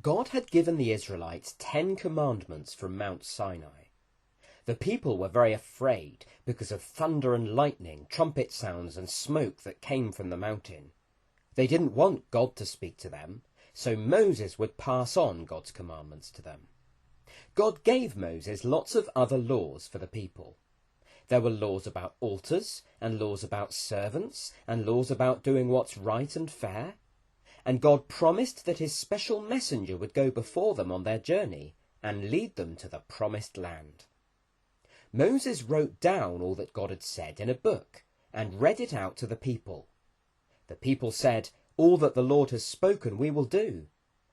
God had given the Israelites 10 commandments from Mount Sinai. The people were very afraid because of thunder and lightning, trumpet sounds and smoke that came from the mountain. They didn't want God to speak to them, so Moses would pass on God's commandments to them. God gave Moses lots of other laws for the people. There were laws about altars, and laws about servants, and laws about doing what's right and fair. And God promised that his special messenger would go before them on their journey and lead them to the promised land. Moses wrote down all that God had said in a book and read it out to the people. The people said, "All that the Lord has spoken we will do."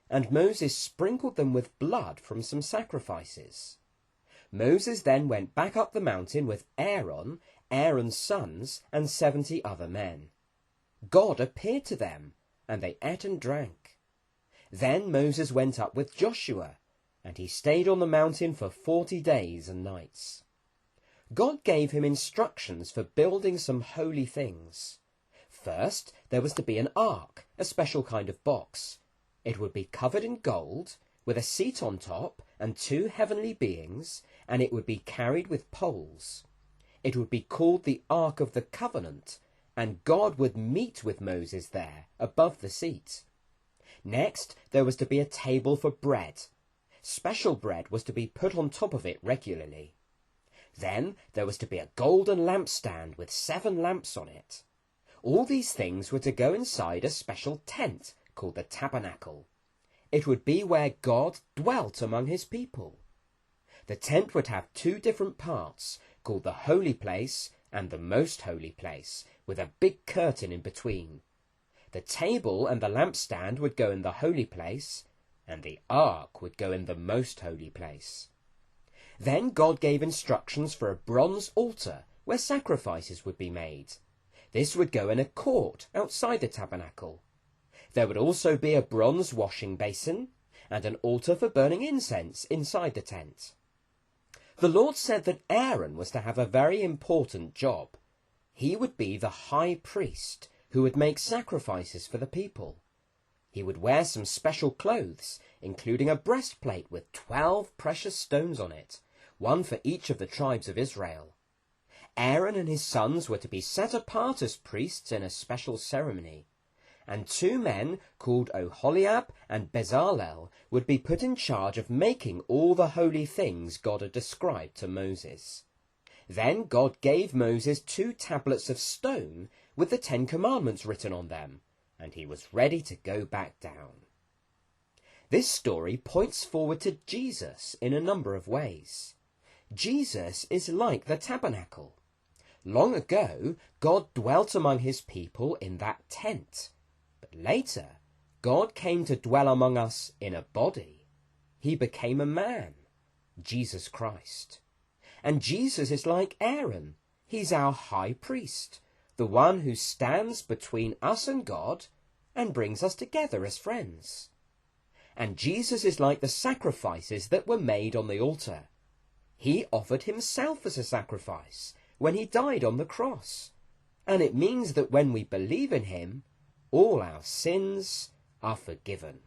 And Moses sprinkled them with blood from some sacrifices. Moses then went back up the mountain with Aaron, Aaron's sons, and 70 other men. God appeared to them, and they ate and drank. Then Moses went up with Joshua, and he stayed on the mountain for 40 days and nights. God gave him instructions for building some holy things. First, there was to be an ark, a special kind of box. It would be covered in gold, with a seat on top and 2 heavenly beings, and it would be carried with poles. It would be called the Ark of the Covenant, and God would meet with Moses there, above the seat. Next, there was to be a table for bread. Special bread was to be put on top of it regularly. Then there was to be a golden lampstand with 7 lamps on it. All these things were to go inside a special tent called the Tabernacle. It would be where God dwelt among his people. The tent would have 2 different parts, called the Holy Place and the Most Holy Place, with a big curtain in between. The table and the lampstand would go in the Holy Place, and the Ark would go in the Most Holy Place. Then God gave instructions for a bronze altar where sacrifices would be made. This would go in a court outside the tabernacle. There would also be a bronze washing basin and an altar for burning incense inside the tent. The Lord said that Aaron was to have a very important job. He would be the high priest who would make sacrifices for the people. He would wear some special clothes, including a breastplate with 12 precious stones on it, one for each of the tribes of Israel. Aaron and his sons were to be set apart as priests in a special ceremony, and 2 men called Oholiab and Bezalel would be put in charge of making all the holy things God had described to Moses. Then God gave Moses 2 tablets of stone with the 10 commandments written on them, and he was ready to go back down. This story points forward to Jesus in a number of ways. Jesus is like the tabernacle. Long ago, God dwelt among his people in that tent. But later, God came to dwell among us in a body. He became a man, Jesus Christ. And Jesus is like Aaron. He's our high priest, the one who stands between us and God and brings us together as friends. And Jesus is like the sacrifices that were made on the altar. He offered himself as a sacrifice when he died on the cross. And it means that when we believe in him, all our sins are forgiven.